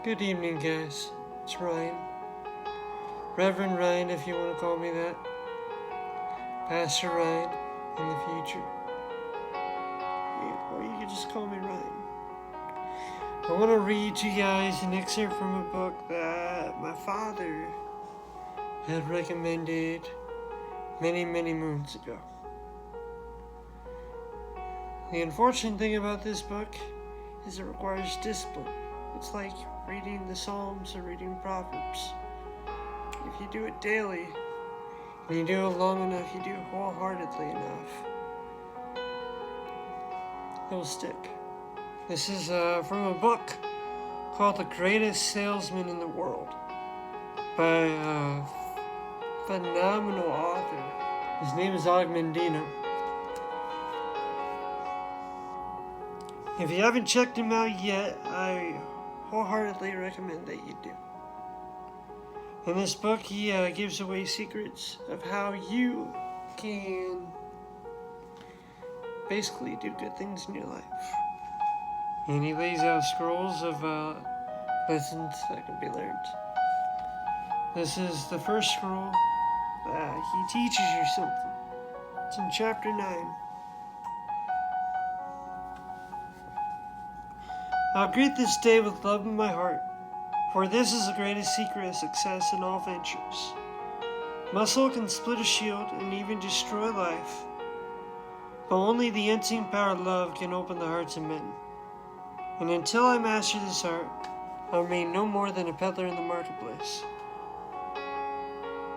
Good evening, guys. It's Ryan. Reverend Ryan, if you want to call me that. Pastor Ryan in the future. Or you can just call me Ryan. I want to read to you guys an excerpt from a book that my father had recommended many moons ago. The unfortunate thing about this book is it requires discipline. It's like reading the Psalms or reading Proverbs. If you do it daily, and you do it long enough, you do it wholeheartedly enough, it'll stick. This is from a book called The Greatest Salesman in the World by a phenomenal author. His name is Ogmandino. If you haven't checked him out yet, I wholeheartedly recommend that you do. In this book, he gives away secrets of how you can basically do good things in your life. And he lays out scrolls of lessons that can be learned. This is the first scroll. He teaches you something. It's in chapter 9. I'll greet this day with love in my heart, for this is the greatest secret of success in all ventures. Muscle can split a shield and even destroy life, but only the unseen power of love can open the hearts of men. And until I master this art, I'll remain no more than a peddler in the marketplace.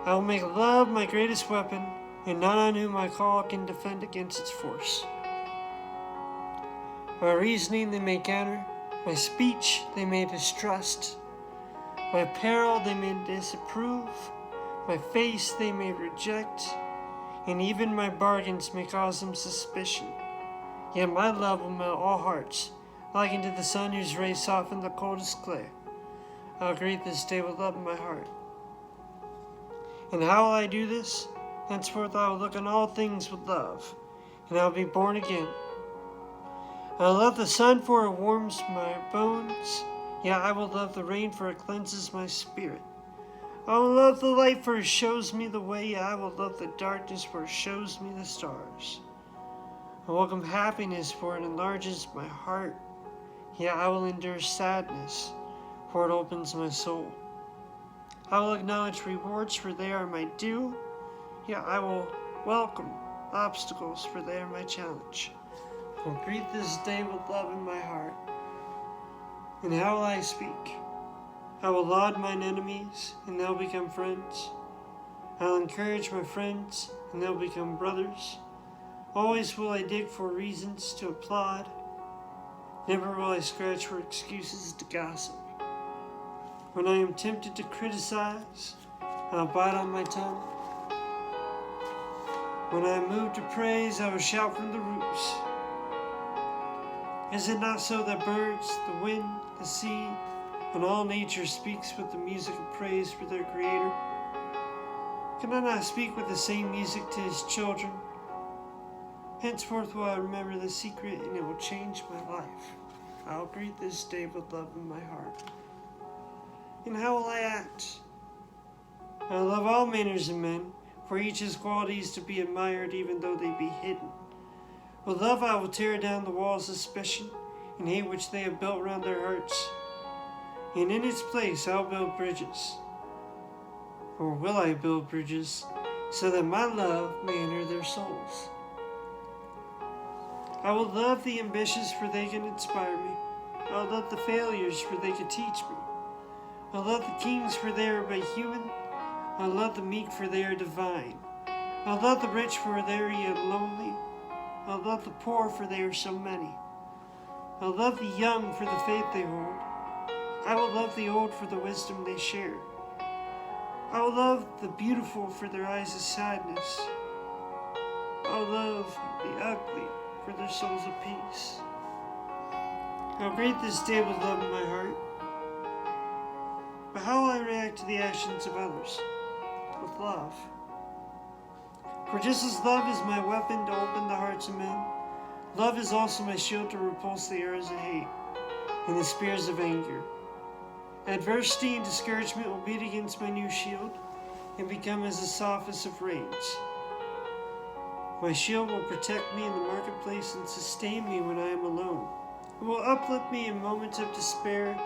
I will make love my greatest weapon, and none on whom I call can defend against its force. My reasoning they may counter, my speech they may distrust, my apparel they may disapprove, my face they may reject, and even my bargains may cause them suspicion. Yet my love will melt all hearts, like unto the sun whose rays soften the coldest clay. I'll greet this day with love in my heart. And how will I do this? Henceforth I will look on all things with love, and I will be born again. I will love the sun, for it warms my bones. Yeah, I will love the rain, for it cleanses my spirit. I will love the light, for it shows me the way. Yeah, I will love the darkness, for it shows me the stars. I welcome happiness, for it enlarges my heart. Yeah, I will endure sadness, for it opens my soul. I will acknowledge rewards, for they are my due. Yeah, I will welcome obstacles, for they are my challenge. I will greet this day with love in my heart. And how will I speak? I will laud mine enemies, and they'll become friends. I will encourage my friends, and they'll become brothers. Always will I dig for reasons to applaud. Never will I scratch for excuses to gossip. When I am tempted to criticize, I'll bite on my tongue. When I am moved to praise, I will shout from the roofs. Is it not so that birds, the wind, the sea, and all nature speaks with the music of praise for their Creator? Can I not speak with the same music to His children? Henceforth will I remember the secret, and it will change my life. I'll greet this day with love in my heart. And how will I act? I love all manners of men, for each has qualities to be admired, even though they be hidden. With love I will tear down the walls of suspicion and hate which they have built round their hearts. And in its place I'll build bridges. Or will I build bridges, so that my love may enter their souls? I will love the ambitious, for they can inspire me. I will love the failures, for they can teach me. I love the kings, for they are but human. I love the meek, for they are divine. I love the rich, for they are yet lonely. I love the poor, for they are so many. I love the young for the faith they hold. I will love the old for the wisdom they share. I will love the beautiful for their eyes of sadness. I will love the ugly for their souls of peace. I'll greet this day with love in my heart. But how will I react to the actions of others? With love. For just as love is my weapon to open the hearts of men, love is also my shield to repulse the arrows of hate and the spears of anger. Adversity and discouragement will beat against my new shield and become as the softest of rains. My shield will protect me in the marketplace and sustain me when I am alone. It will uplift me in moments of despair,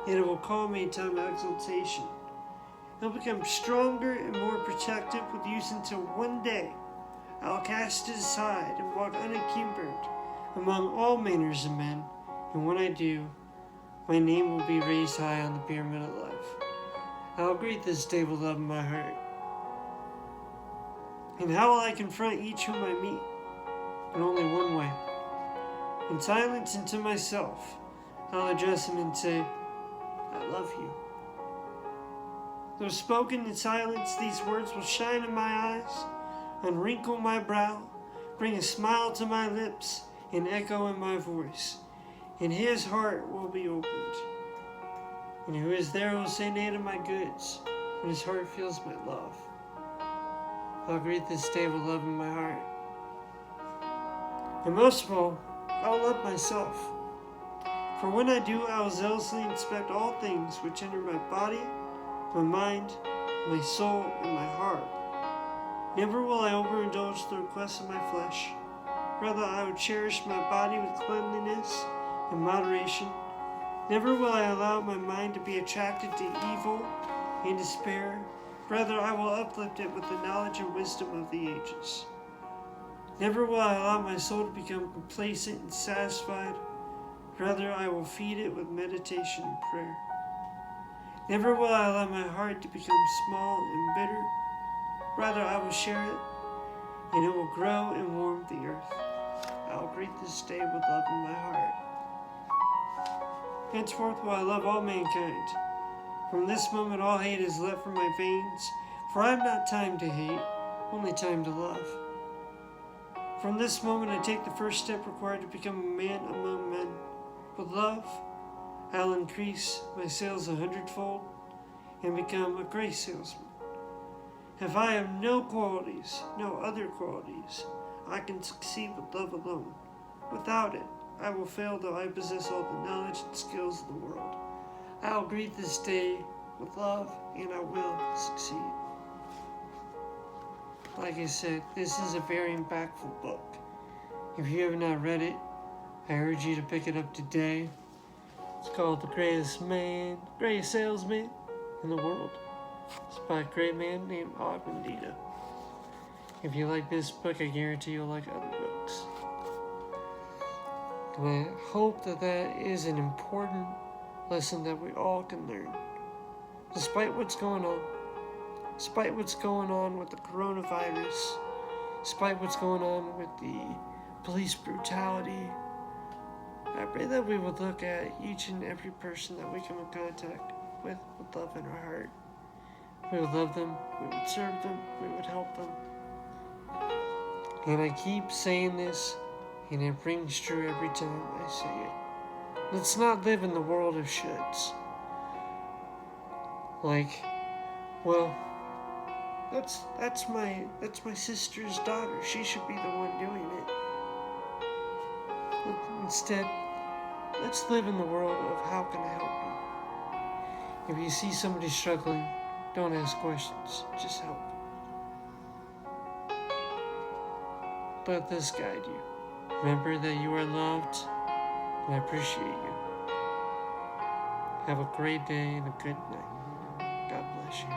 and it will calm me in time of exaltation. It will become stronger and more protective with use until one day I will cast it aside and walk unencumbered among all manners of men, and when I do, my name will be raised high on the pyramid of life. I will greet this day with love in my heart. And how will I confront each whom I meet? In only one way. In silence and to myself, I'll address him and say, I love you. Though spoken in silence, these words will shine in my eyes, unwrinkle my brow, bring a smile to my lips, and echo in my voice. And his heart will be opened. And who is there will say nay to my goods, when his heart feels my love. I'll greet this day with love in my heart. And most of all, I'll love myself. For when I do, I will zealously inspect all things which enter my body, my mind, my soul, and my heart. Never will I overindulge the requests of my flesh. Rather, I will cherish my body with cleanliness and moderation. Never will I allow my mind to be attracted to evil and despair. Rather, I will uplift it with the knowledge and wisdom of the ages. Never will I allow my soul to become complacent and satisfied. Rather, I will feed it with meditation and prayer. Never will I allow my heart to become small and bitter. Rather, I will share it, and it will grow and warm the earth. I will greet this day with love in my heart. Henceforth will I love all mankind. From this moment all hate is left from my veins, for I have not time to hate, only time to love. From this moment I take the first step required to become a man among men. With love, I'll increase my sales 100-fold and become a great salesman. If I have no qualities, no other qualities, I can succeed with love alone. Without it, I will fail though I possess all the knowledge and skills of the world. I will greet this day with love, and I will succeed. Like I said, this is a very impactful book. If you have not read it, I urge you to pick it up today. It's called The Greatest Salesman in the World. It's by a great man named Ogmandita. If you like this book, I guarantee you'll like other books. And I hope that is an important lesson that we all can learn. Despite what's going on with the coronavirus, despite what's going on with the police brutality, I pray that we would look at each and every person that we come in contact with love in our heart. We would love them, we would serve them, we would help them. And I keep saying this, and it rings true every time I say it. Let's not live in the world of shoulds. Like, well, that's my sister's daughter. She should be the one doing it. Instead, let's live in the world of how can I help you. If you see somebody struggling, don't ask questions, just help. Let this guide you. Remember that you are loved, and I appreciate you. Have a great day and a good night. God bless you.